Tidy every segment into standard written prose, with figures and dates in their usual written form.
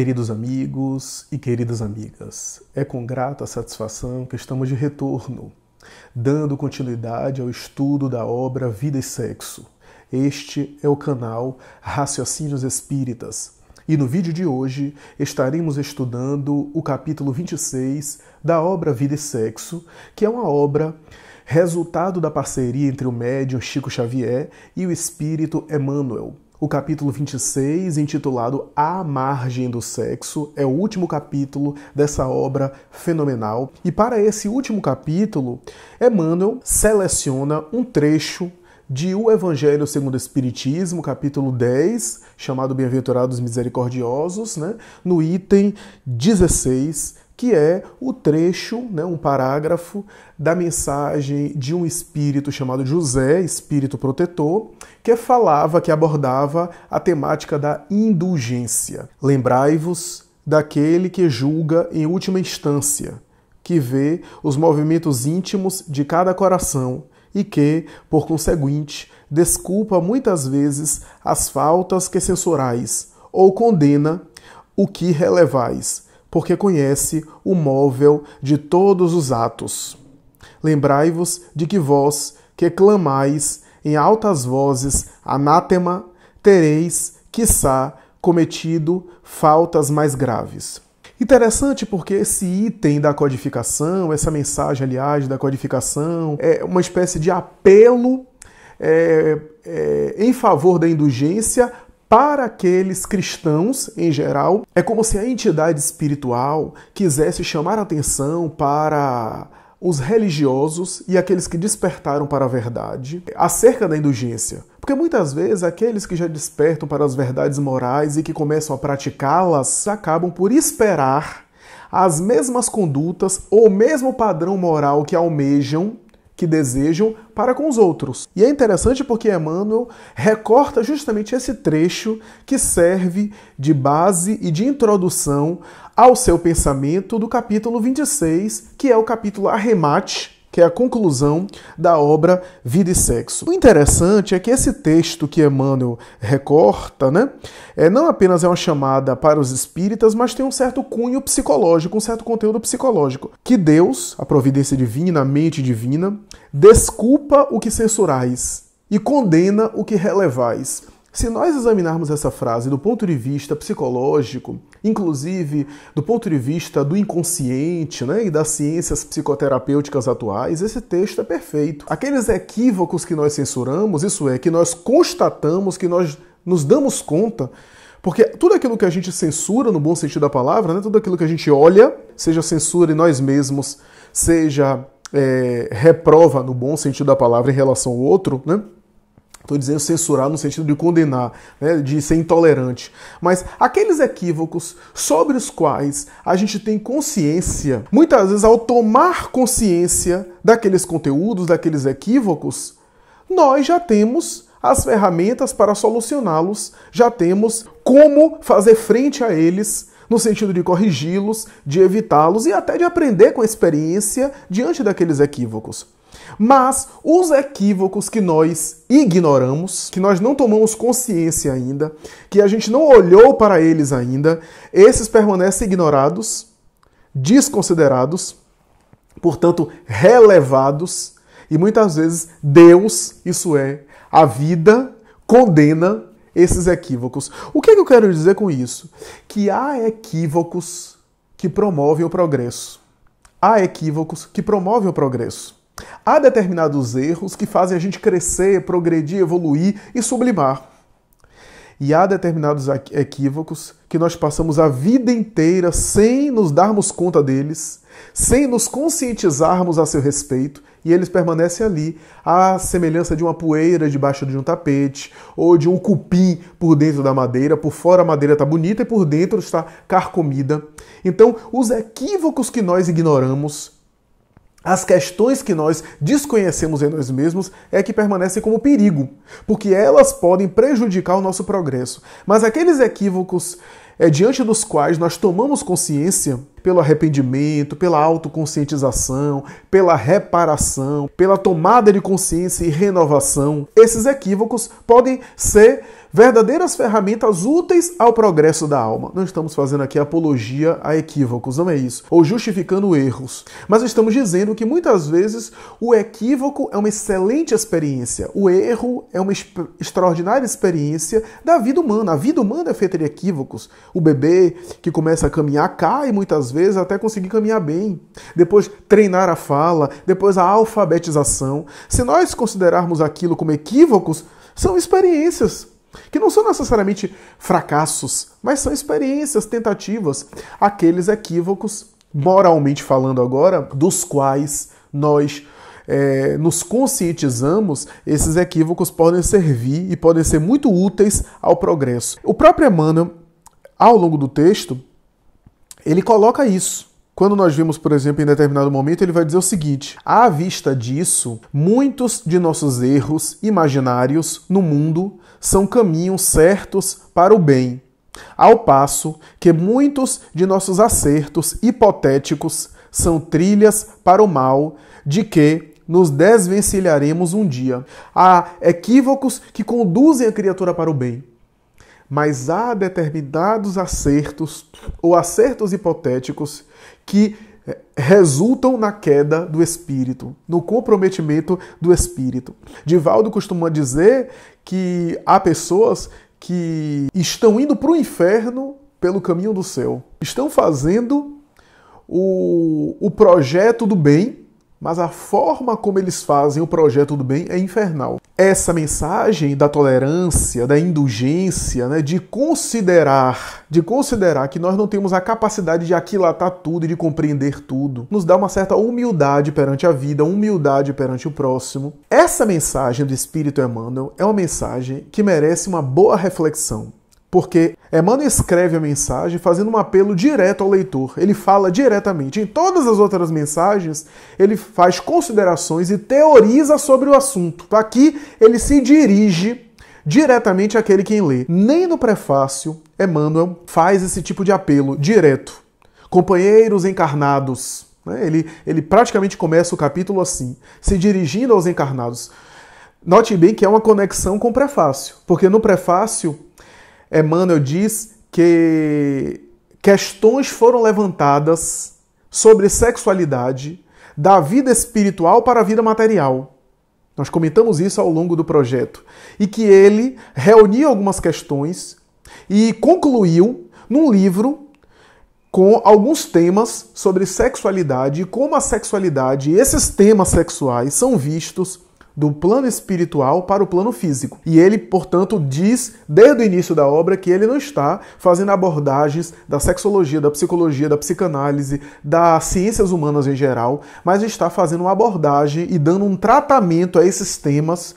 Queridos amigos e queridas amigas, é com grata satisfação que estamos de retorno, dando continuidade ao estudo da obra Vida e Sexo. Este é o canal Raciocínios Espíritas e no vídeo de hoje estaremos estudando o capítulo 26 da obra Vida e Sexo, que é uma obra resultado da parceria entre o médium Chico Xavier e o espírito Emmanuel. O capítulo 26, intitulado A Margem do Sexo, é o último capítulo dessa obra fenomenal. E para esse último capítulo, Emmanuel seleciona um trecho de O Evangelho segundo o Espiritismo, capítulo 10, chamado Bem-aventurados Misericordiosos, no item 16, que é o trecho, um parágrafo da mensagem de um espírito chamado José, espírito protetor, que abordava a temática da indulgência. Lembrai-vos daquele que julga em última instância, que vê os movimentos íntimos de cada coração e que, por conseguinte, desculpa muitas vezes as faltas que censurais ou condena o que relevais, porque conhece o móvel de todos os atos. Lembrai-vos de que vós, que clamais em altas vozes anátema, tereis, quiçá, cometido faltas mais graves. Interessante porque esse item da codificação, essa mensagem, aliás, da codificação, é uma espécie de apelo em favor da indulgência para aqueles cristãos, em geral. É como se a entidade espiritual quisesse chamar a atenção para os religiosos e aqueles que despertaram para a verdade acerca da indulgência. Porque muitas vezes aqueles que já despertam para as verdades morais e que começam a praticá-las acabam por esperar as mesmas condutas ou o mesmo padrão moral que almejam, que desejam, para com os outros. E é interessante porque Emmanuel recorta justamente esse trecho que serve de base e de introdução ao seu pensamento do capítulo 26, que é o capítulo arremate, que é a conclusão da obra Vida e Sexo. O interessante é que esse texto que Emmanuel recorta, não apenas é uma chamada para os espíritas, mas tem um certo cunho psicológico, um certo conteúdo psicológico. Que Deus, a providência divina, a mente divina, desculpa o que censurais e condena o que relevais. Se nós examinarmos essa frase do ponto de vista psicológico, inclusive do ponto de vista do inconsciente e das ciências psicoterapêuticas atuais, esse texto é perfeito. Aqueles equívocos que nós censuramos, isso é, que nós constatamos, que nós nos damos conta, porque tudo aquilo que a gente censura, no bom sentido da palavra, tudo aquilo que a gente olha, seja censura em nós mesmos, seja reprova no bom sentido da palavra em relação ao outro, Estou dizendo censurar no sentido de condenar, de ser intolerante. Mas aqueles equívocos sobre os quais a gente tem consciência, muitas vezes ao tomar consciência daqueles conteúdos, daqueles equívocos, nós já temos as ferramentas para solucioná-los, já temos como fazer frente a eles, no sentido de corrigi-los, de evitá-los e até de aprender com a experiência diante daqueles equívocos. Mas os equívocos que nós ignoramos, que nós não tomamos consciência ainda, que a gente não olhou para eles ainda, esses permanecem ignorados, desconsiderados, portanto relevados, e muitas vezes Deus, isso é, a vida, condena esses equívocos. O que eu quero dizer com isso? Que há equívocos que promovem o progresso. Há equívocos que promovem o progresso. Há determinados erros que fazem a gente crescer, progredir, evoluir e sublimar. E há determinados equívocos que nós passamos a vida inteira sem nos darmos conta deles, sem nos conscientizarmos a seu respeito, e eles permanecem ali, à semelhança de uma poeira debaixo de um tapete, ou de um cupim por dentro da madeira. Por fora a madeira está bonita e por dentro está carcomida. Então, os equívocos que nós ignoramos, as questões que nós desconhecemos em nós mesmos é que permanecem como perigo, porque elas podem prejudicar o nosso progresso. Mas aqueles equívocos diante dos quais nós tomamos consciência pelo arrependimento, pela autoconscientização, pela reparação, pela tomada de consciência e renovação. Esses equívocos podem ser verdadeiras ferramentas úteis ao progresso da alma. Não estamos fazendo aqui apologia a equívocos, não é isso. Ou justificando erros. Mas estamos dizendo que muitas vezes o equívoco é uma excelente experiência. O erro é uma extraordinária experiência da vida humana. A vida humana é feita de equívocos. O bebê que começa a caminhar cai muitas vezes até conseguir caminhar bem. Depois treinar a fala, depois a alfabetização. Se nós considerarmos aquilo como equívocos, são experiências que não são necessariamente fracassos, mas são experiências, tentativas. Aqueles equívocos, moralmente falando agora, dos quais nós nos conscientizamos, esses equívocos podem servir e podem ser muito úteis ao progresso. O próprio Emmanuel, ao longo do texto, ele coloca isso. Quando nós vimos, por exemplo, em determinado momento, ele vai dizer o seguinte: à vista disso, muitos de nossos erros imaginários no mundo são caminhos certos para o bem, ao passo que muitos de nossos acertos hipotéticos são trilhas para o mal, de que nos desvencilharemos um dia. Há equívocos que conduzem a criatura para o bem, mas há determinados acertos ou acertos hipotéticos que resultam na queda do espírito, no comprometimento do espírito. Divaldo costuma dizer que há pessoas que estão indo para o inferno pelo caminho do céu. Estão fazendo o projeto do bem, mas a forma como eles fazem o projeto do bem é infernal. Essa mensagem da tolerância, da indulgência, né, de considerar que nós não temos a capacidade de aquilatar tudo e de compreender tudo, nos dá uma certa humildade perante a vida, humildade perante o próximo. Essa mensagem do Espírito Emmanuel é uma mensagem que merece uma boa reflexão. Porque Emmanuel escreve a mensagem fazendo um apelo direto ao leitor. Ele fala diretamente. Em todas as outras mensagens, ele faz considerações e teoriza sobre o assunto. Aqui, ele se dirige diretamente àquele quem lê. Nem no prefácio, Emmanuel faz esse tipo de apelo direto. Companheiros encarnados. Ele praticamente começa o capítulo assim, se dirigindo aos encarnados. Note bem que é uma conexão com o prefácio. Porque no prefácio, Emmanuel diz que questões foram levantadas sobre sexualidade da vida espiritual para a vida material. Nós comentamos isso ao longo do projeto. E que ele reuniu algumas questões e concluiu num livro com alguns temas sobre sexualidade e como a sexualidade e esses temas sexuais são vistos do plano espiritual para o plano físico. E ele, portanto, diz, desde o início da obra, que ele não está fazendo abordagens da sexologia, da psicologia, da psicanálise, das ciências humanas em geral, mas está fazendo uma abordagem e dando um tratamento a esses temas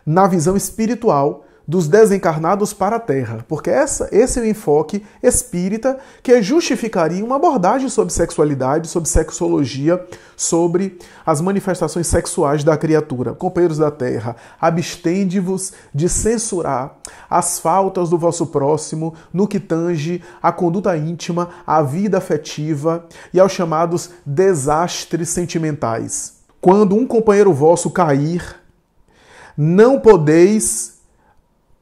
na visão espiritual dos desencarnados para a Terra. Porque esse é o enfoque espírita que justificaria uma abordagem sobre sexualidade, sobre sexologia, sobre as manifestações sexuais da criatura. Companheiros da Terra, abstende-vos de censurar as faltas do vosso próximo no que tange à conduta íntima, à vida afetiva e aos chamados desastres sentimentais. Quando um companheiro vosso cair, não podeis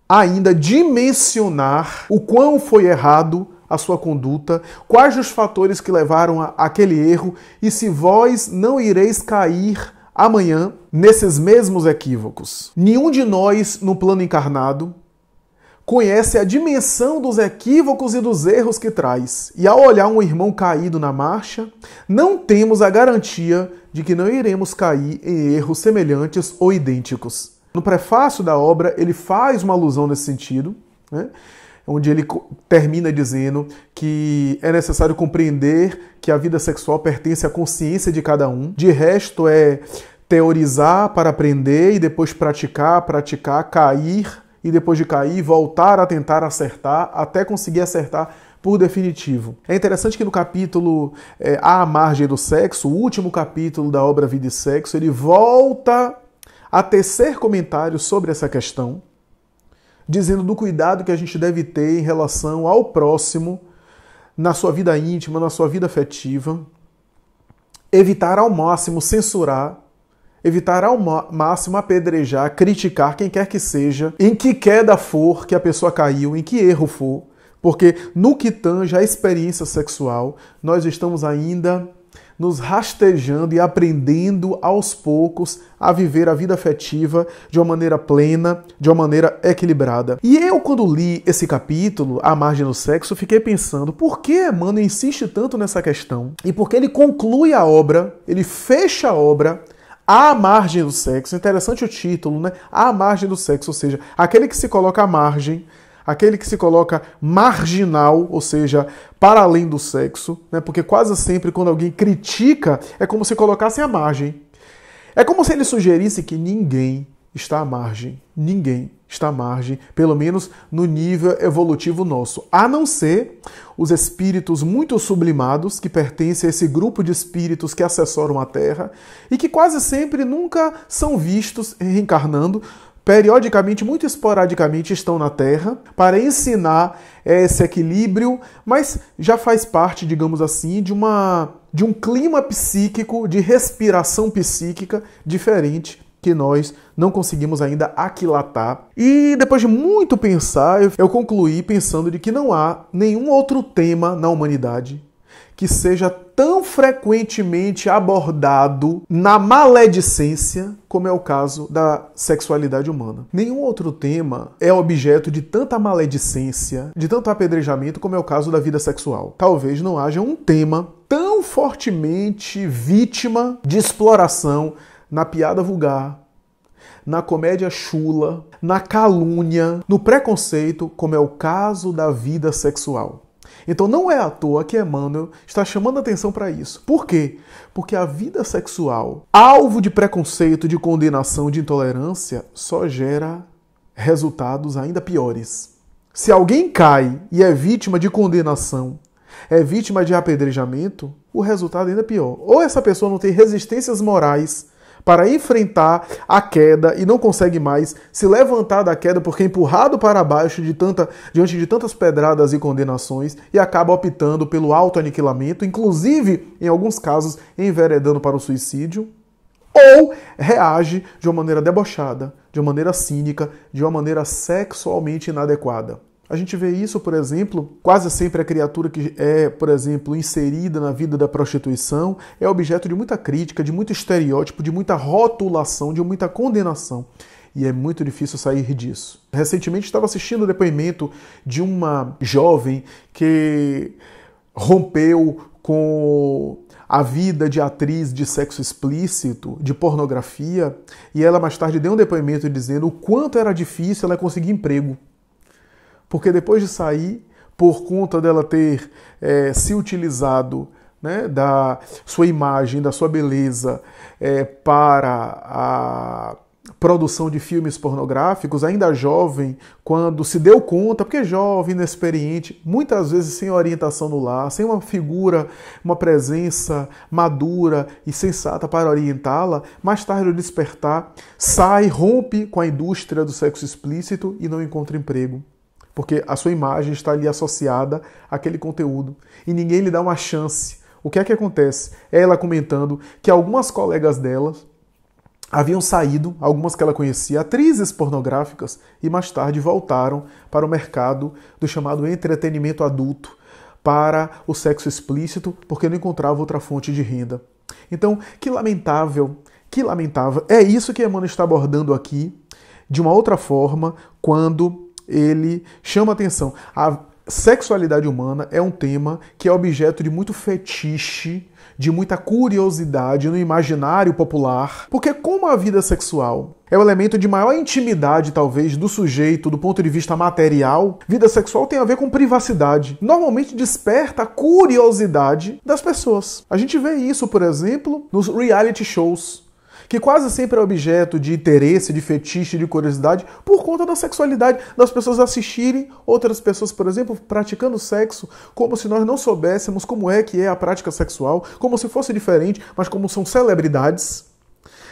ainda dimensionar o quão foi errado a sua conduta, quais os fatores que levaram àquele erro, e se vós não ireis cair amanhã nesses mesmos equívocos. Nenhum de nós, no plano encarnado, conhece a dimensão dos equívocos e dos erros que traz. E ao olhar um irmão caído na marcha, não temos a garantia de que não iremos cair em erros semelhantes ou idênticos. No prefácio da obra, ele faz uma alusão nesse sentido, né? Onde ele termina dizendo que é necessário compreender que a vida sexual pertence à consciência de cada um. De resto, é teorizar para aprender e depois praticar, cair e depois de cair, voltar a tentar acertar até conseguir acertar por definitivo. É interessante que no capítulo À Margem do Sexo, o último capítulo da obra Vida e Sexo, ele volta a tecer comentários sobre essa questão, dizendo do cuidado que a gente deve ter em relação ao próximo, na sua vida íntima, na sua vida afetiva, evitar ao máximo censurar, evitar ao máximo apedrejar, criticar quem quer que seja, em que queda for que a pessoa caiu, em que erro for, porque no que tange a experiência sexual, nós estamos ainda nos rastejando e aprendendo aos poucos a viver a vida afetiva de uma maneira plena, de uma maneira equilibrada. E eu, quando li esse capítulo, A Margem do Sexo, fiquei pensando, por que Emmanuel insiste tanto nessa questão? E por que ele conclui a obra, ele fecha a obra à margem do sexo? Interessante o título, né? À margem do sexo, ou seja, aquele que se coloca à margem, aquele que se coloca marginal, ou seja, para além do sexo, né? Porque quase sempre quando alguém critica, é como se colocasse à margem. É como se ele sugerisse que ninguém está à margem. Ninguém está à margem, pelo menos no nível evolutivo nosso. A não ser os espíritos muito sublimados, que pertencem a esse grupo de espíritos que assessoram a Terra e que quase sempre nunca são vistos reencarnando, periodicamente, muito esporadicamente, estão na Terra para ensinar esse equilíbrio, mas já faz parte, digamos assim, de um clima psíquico, de respiração psíquica diferente que nós não conseguimos ainda aquilatar. E depois de muito pensar, eu concluí pensando de que não há nenhum outro tema na humanidade que seja tão frequentemente abordado na maledicência como é o caso da sexualidade humana. Nenhum outro tema é objeto de tanta maledicência, de tanto apedrejamento como é o caso da vida sexual. Talvez não haja um tema tão fortemente vítima de exploração na piada vulgar, na comédia chula, na calúnia, no preconceito, como é o caso da vida sexual. Então não é à toa que Emmanuel está chamando atenção para isso. Por quê? Porque a vida sexual, alvo de preconceito, de condenação, de intolerância, só gera resultados ainda piores. Se alguém cai e é vítima de condenação, é vítima de apedrejamento, o resultado ainda é pior. Ou essa pessoa não tem resistências morais para enfrentar a queda e não consegue mais se levantar da queda porque é empurrado para baixo diante de tantas pedradas e condenações e acaba optando pelo autoaniquilamento, inclusive, em alguns casos, enveredando para o suicídio, ou reage de uma maneira debochada, de uma maneira cínica, de uma maneira sexualmente inadequada. A gente vê isso, por exemplo, quase sempre a criatura que é, por exemplo, inserida na vida da prostituição é objeto de muita crítica, de muito estereótipo, de muita rotulação, de muita condenação. E é muito difícil sair disso. Recentemente estava assistindo o depoimento de uma jovem que rompeu com a vida de atriz de sexo explícito, de pornografia, e ela mais tarde deu um depoimento dizendo o quanto era difícil ela conseguir emprego. Porque depois de sair, por conta dela ter se utilizado, né, da sua imagem, da sua beleza para a produção de filmes pornográficos, ainda jovem, quando se deu conta, porque jovem, inexperiente, muitas vezes sem orientação no lar, sem uma figura, uma presença madura e sensata para orientá-la, mais tarde ao despertar, sai, rompe com a indústria do sexo explícito e não encontra emprego. Porque a sua imagem está ali associada àquele conteúdo. E ninguém lhe dá uma chance. O que é que acontece? Ela comentando que algumas colegas delas haviam saído, algumas que ela conhecia, atrizes pornográficas, e mais tarde voltaram para o mercado do chamado entretenimento adulto, para o sexo explícito, porque não encontrava outra fonte de renda. Então, que lamentável. É isso que Emmanuel está abordando aqui, de uma outra forma, quando ele chama atenção. A sexualidade humana é um tema que é objeto de muito fetiche, de muita curiosidade no imaginário popular, porque como a vida sexual é o elemento de maior intimidade, talvez, do sujeito do ponto de vista material, vida sexual tem a ver com privacidade. Normalmente desperta a curiosidade das pessoas. A gente vê isso, por exemplo, nos reality shows, que quase sempre é objeto de interesse, de fetiche, de curiosidade, por conta da sexualidade, das pessoas assistirem outras pessoas, por exemplo, praticando sexo, como se nós não soubéssemos como é que é a prática sexual, como se fosse diferente, mas como são celebridades.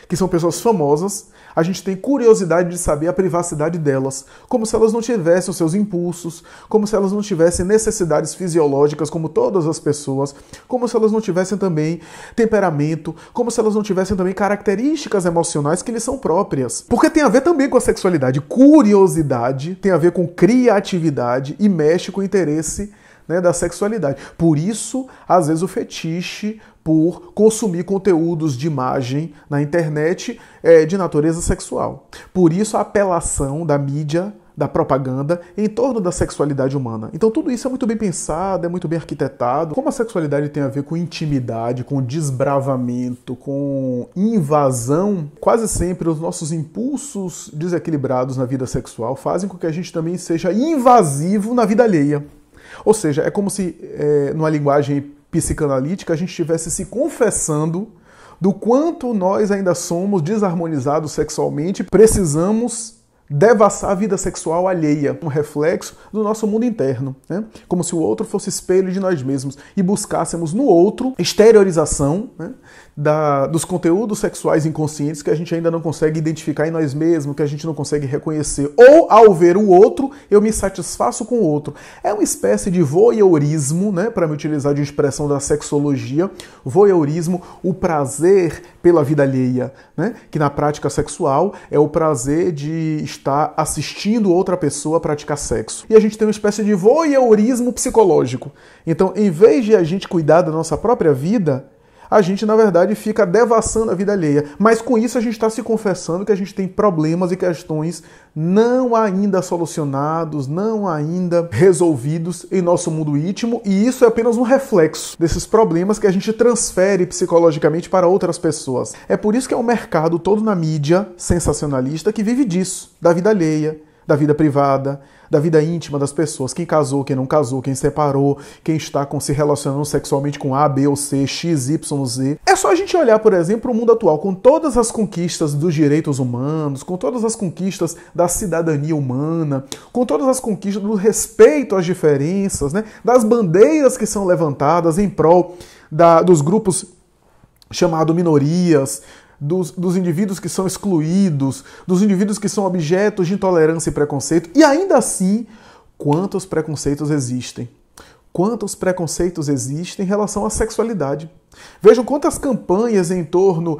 que são pessoas famosas, a gente tem curiosidade de saber a privacidade delas, como se elas não tivessem os seus impulsos, como se elas não tivessem necessidades fisiológicas como todas as pessoas, como se elas não tivessem também temperamento, como se elas não tivessem também características emocionais que lhes são próprias. Porque tem a ver também com a sexualidade. Curiosidade tem a ver com criatividade e mexe com o interesse, né, da sexualidade. Por isso, às vezes, o fetiche por consumir conteúdos de imagem na internet de natureza sexual. Por isso, a apelação da mídia, da propaganda, em torno da sexualidade humana. Então, tudo isso é muito bem pensado, é muito bem arquitetado. Como a sexualidade tem a ver com intimidade, com desbravamento, com invasão, quase sempre os nossos impulsos desequilibrados na vida sexual fazem com que a gente também seja invasivo na vida alheia. Ou seja, é como se, numa linguagem psicanalítica, a gente estivesse se confessando do quanto nós ainda somos desarmonizados sexualmente, precisamos devassar a vida sexual alheia, um reflexo do nosso mundo interno, né? Como se o outro fosse espelho de nós mesmos e buscássemos no outro exteriorização, né, dos conteúdos sexuais inconscientes que a gente ainda não consegue identificar em nós mesmos, que a gente não consegue reconhecer. Ou, ao ver o outro, eu me satisfaço com o outro. É uma espécie de voyeurismo, né, para me utilizar de uma expressão da sexologia, voyeurismo, o prazer pela vida alheia, né, que na prática sexual é o prazer de estar assistindo outra pessoa praticar sexo. E a gente tem uma espécie de voyeurismo psicológico. Então, em vez de a gente cuidar da nossa própria vida, a gente, na verdade, fica devassando a vida alheia. Mas com isso a gente está se confessando que a gente tem problemas e questões não ainda solucionados, não ainda resolvidos em nosso mundo íntimo, e isso é apenas um reflexo desses problemas que a gente transfere psicologicamente para outras pessoas. É por isso que é um mercado todo na mídia sensacionalista que vive disso, da vida alheia, da vida privada, da vida íntima das pessoas, quem casou, quem não casou, quem separou, quem está se relacionando sexualmente com A, B ou C, X, Y, Z. É só a gente olhar, por exemplo, para o mundo atual, com todas as conquistas dos direitos humanos, com todas as conquistas da cidadania humana, com todas as conquistas do respeito às diferenças, né, das bandeiras que são levantadas em prol dos grupos chamados minorias, dos indivíduos que são excluídos, dos indivíduos que são objetos de intolerância e preconceito. E ainda assim, quantos preconceitos existem? Quantos preconceitos existem em relação à sexualidade? Vejam quantas campanhas em torno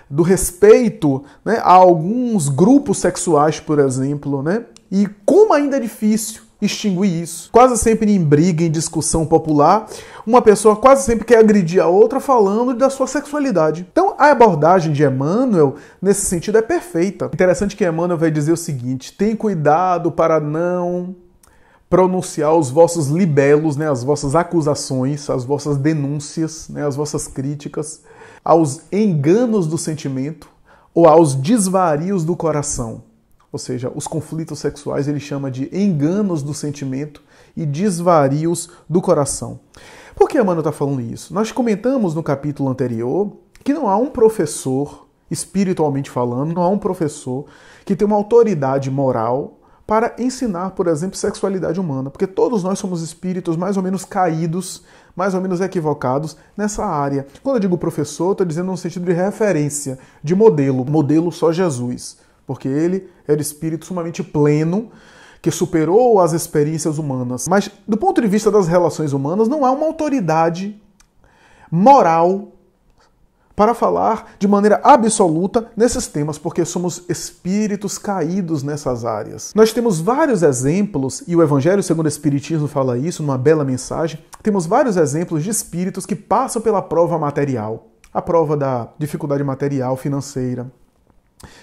do respeito, né, a alguns grupos sexuais, por exemplo, né? E como ainda é difícil extinguir isso. Quase sempre em briga, em discussão popular, uma pessoa quase sempre quer agredir a outra falando da sua sexualidade. Então, a abordagem de Emmanuel, nesse sentido, é perfeita. Interessante que Emmanuel vai dizer o seguinte: tem cuidado para não pronunciar os vossos libelos, né, as vossas acusações, as vossas denúncias, né, as vossas críticas aos enganos do sentimento ou aos desvarios do coração. Ou seja, os conflitos sexuais ele chama de enganos do sentimento e desvarios do coração. Por que Emmanuel está falando isso? Nós comentamos no capítulo anterior que não há um professor, espiritualmente falando, não há um professor que tem uma autoridade moral para ensinar, por exemplo, sexualidade humana. Porque todos nós somos espíritos mais ou menos caídos, mais ou menos equivocados nessa área. Quando eu digo professor, estou dizendo no sentido de referência, de modelo. Modelo só Jesus. Porque ele era espírito sumamente pleno, que superou as experiências humanas. Mas, do ponto de vista das relações humanas, não há uma autoridade moral para falar de maneira absoluta nesses temas, porque somos espíritos caídos nessas áreas. Nós temos vários exemplos, e o Evangelho segundo o Espiritismo fala isso, numa bela mensagem, temos vários exemplos de espíritos que passam pela prova material. A prova da dificuldade material, financeira.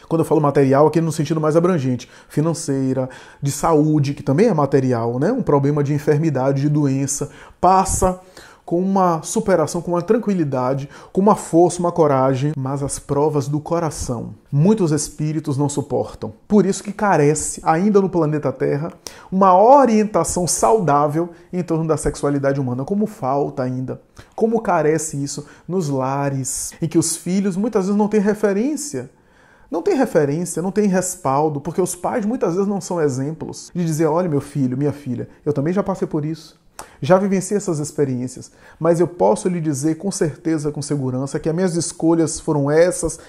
Quando eu falo material, aqui no sentido mais abrangente, financeira, de saúde, que também é material, né? Um problema de enfermidade, de doença, passa com uma superação, com uma tranquilidade, com uma força, uma coragem, mas as provas do coração, muitos espíritos não suportam. Por isso que carece, ainda no planeta Terra, uma orientação saudável em torno da sexualidade humana. Como falta ainda, como carece isso nos lares, em que os filhos muitas vezes não têm referência. Não tem referência, não tem respaldo, porque os pais muitas vezes não são exemplos de dizer: olha, meu filho, minha filha, eu também já passei por isso. Já vivenciei essas experiências, mas eu posso lhe dizer com certeza, com segurança, que as minhas escolhas foram essas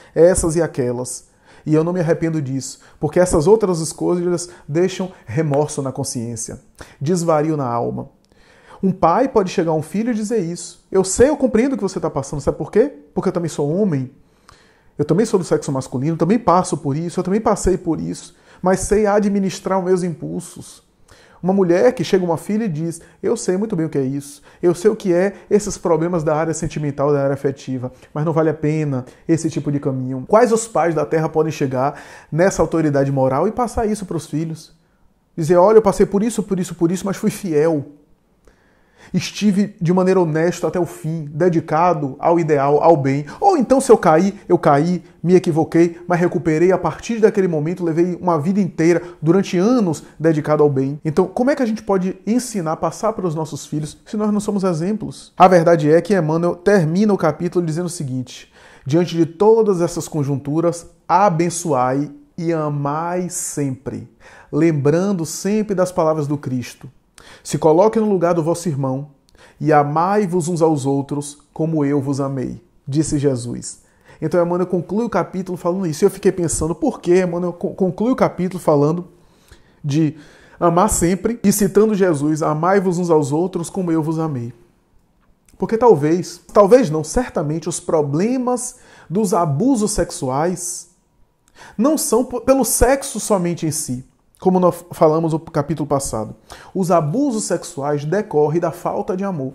e aquelas. E eu não me arrependo disso, porque essas outras escolhas deixam remorso na consciência, desvario na alma. Um pai pode chegar a um filho e dizer isso. Eu sei, eu compreendo o que você está passando. Sabe por quê? Porque eu também sou homem, eu também sou do sexo masculino, também passo por isso, eu também passei por isso, mas sei administrar os meus impulsos. Uma mulher que chega a uma filha e diz, eu sei muito bem o que é isso, eu sei o que é esses problemas da área sentimental, da área afetiva, mas não vale a pena esse tipo de caminho. Quais os pais da terra podem chegar nessa autoridade moral e passar isso para os filhos? Dizer, olha, eu passei por isso, mas fui fiel. Estive de maneira honesta até o fim, dedicado ao ideal, ao bem. Ou então, se eu caí, me equivoquei, mas recuperei a partir daquele momento, levei uma vida inteira, durante anos, dedicado ao bem. Então, como é que a gente pode ensinar, passar para os nossos filhos, se nós não somos exemplos? A verdade é que Emmanuel termina o capítulo dizendo o seguinte, diante de todas essas conjunturas, abençoai e amai sempre, lembrando sempre das palavras do Cristo. Se coloque no lugar do vosso irmão e amai-vos uns aos outros como eu vos amei, disse Jesus. Então Emmanuel conclui o capítulo falando isso. E eu fiquei pensando, por que Emmanuel conclui o capítulo falando de amar sempre e citando Jesus, amai-vos uns aos outros como eu vos amei? Porque talvez não, certamente os problemas dos abusos sexuais não são pelo sexo somente em si. Como nós falamos no capítulo passado, os abusos sexuais decorrem da falta de amor.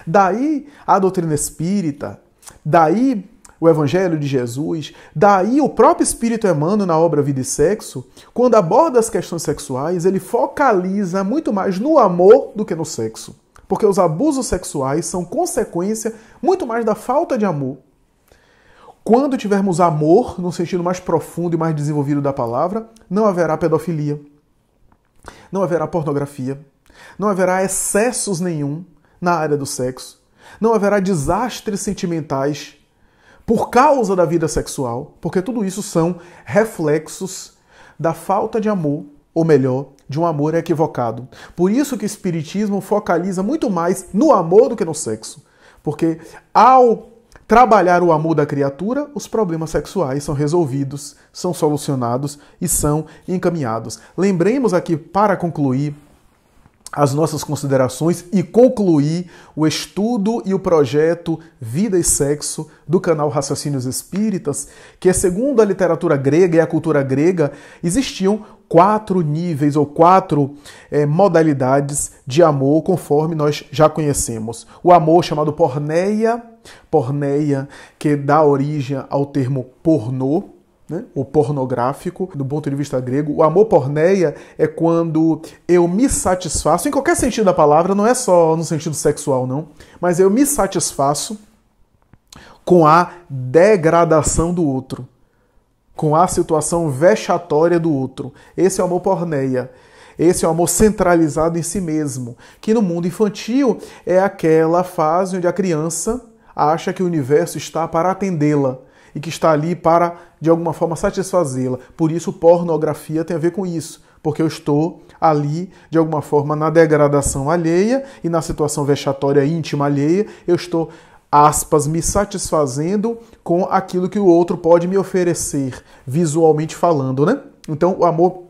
Daí a doutrina espírita, daí o Evangelho de Jesus, daí o próprio Espírito Emmanuel na obra Vida e Sexo, quando aborda as questões sexuais, ele focaliza muito mais no amor do que no sexo. Porque os abusos sexuais são consequência muito mais da falta de amor. Quando tivermos amor, no sentido mais profundo e mais desenvolvido da palavra, não haverá pedofilia, não haverá pornografia, não haverá excessos nenhum na área do sexo, não haverá desastres sentimentais por causa da vida sexual, porque tudo isso são reflexos da falta de amor, ou melhor, de um amor equivocado. Por isso que o Espiritismo focaliza muito mais no amor do que no sexo, porque ao trabalhar o amor da criatura, os problemas sexuais são resolvidos, são solucionados e são encaminhados. Lembremos aqui, para concluir as nossas considerações e concluir o estudo e o projeto Vida e Sexo do canal Raciocínios Espíritas, que segundo a literatura grega e a cultura grega, existiam 4 níveis ou 4 modalidades de amor, conforme nós já conhecemos. O amor chamado porneia, que dá origem ao termo pornô, né? O pornográfico, do ponto de vista grego. O amor porneia é quando eu me satisfaço, em qualquer sentido da palavra, não é só no sentido sexual, não, mas eu me satisfaço com a degradação do outro, com a situação vexatória do outro. Esse é o amor porneia. Esse é o amor centralizado em si mesmo, que no mundo infantil é aquela fase onde a criança acha que o universo está para atendê-la e que está ali para, de alguma forma, satisfazê-la. Por isso, pornografia tem a ver com isso, porque eu estou ali, de alguma forma, na degradação alheia e na situação vexatória íntima alheia, eu estou, aspas, me satisfazendo com aquilo que o outro pode me oferecer, visualmente falando, né? Então, o amor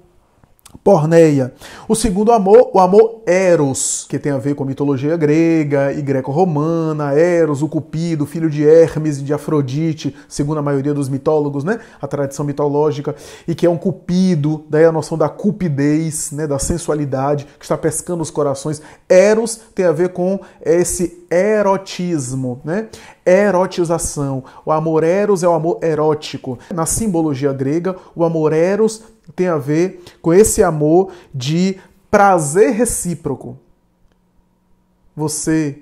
porneia. O segundo amor, o amor eros, que tem a ver com a mitologia grega e greco-romana. Eros, o Cupido, filho de Hermes e de Afrodite, segundo a maioria dos mitólogos, né? A tradição mitológica, e que é um cupido, daí a noção da cupidez, né? Da sensualidade, que está pescando os corações. Eros tem a ver com esse erotismo, né? Erotização. O amor eros é o amor erótico. Na simbologia grega, o amor eros tem a ver com esse amor de prazer recíproco. Você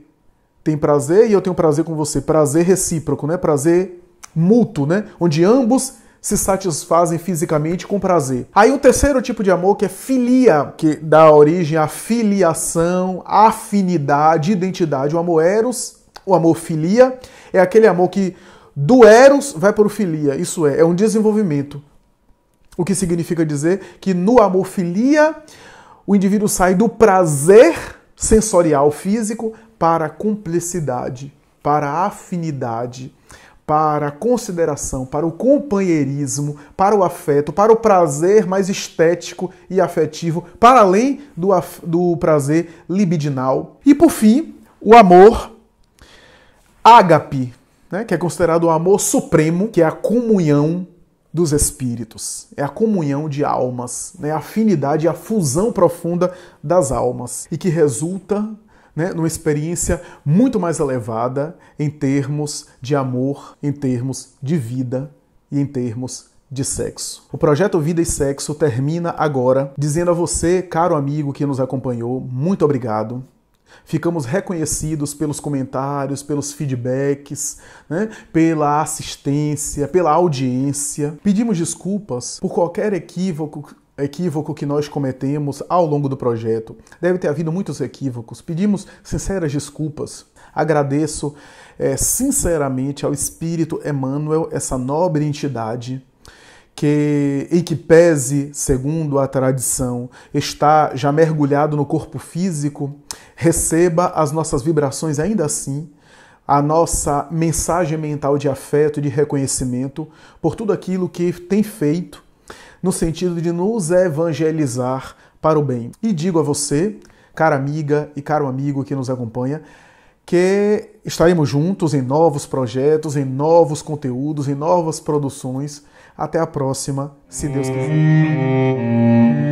tem prazer e eu tenho prazer com você. Prazer recíproco, né? Prazer mútuo, né? Onde ambos se satisfazem fisicamente com prazer. Aí o terceiro tipo de amor, que é filia, que dá origem à filiação, afinidade, identidade. O amor eros, o amor filia, é aquele amor que do eros vai para o filia. Isso é um desenvolvimento. O que significa dizer que no amor filia, o indivíduo sai do prazer sensorial físico para a cumplicidade, para a afinidade, para a consideração, para o companheirismo, para o afeto, para o prazer mais estético e afetivo, para além do prazer libidinal. E por fim, o amor ágape, né, que é considerado o amor supremo, que é a comunhão dos espíritos, é a comunhão de almas, né, a afinidade e a fusão profunda das almas, e que resulta, né, numa experiência muito mais elevada em termos de amor, em termos de vida e em termos de sexo. O projeto Vida e Sexo termina agora dizendo a você, caro amigo que nos acompanhou, muito obrigado. Ficamos reconhecidos pelos comentários, pelos feedbacks, né, pela assistência, pela audiência. Pedimos desculpas por qualquer equívoco que nós cometemos ao longo do projeto. Deve ter havido muitos equívocos. Pedimos sinceras desculpas. Agradeço sinceramente ao Espírito Emmanuel, essa nobre entidade, e que pese, segundo a tradição, está já mergulhado no corpo físico, receba as nossas vibrações ainda assim, a nossa mensagem mental de afeto e de reconhecimento por tudo aquilo que tem feito no sentido de nos evangelizar para o bem. E digo a você, cara amiga e caro amigo que nos acompanha, que estaremos juntos em novos projetos, em novos conteúdos, em novas produções. Até a próxima, se Deus quiser.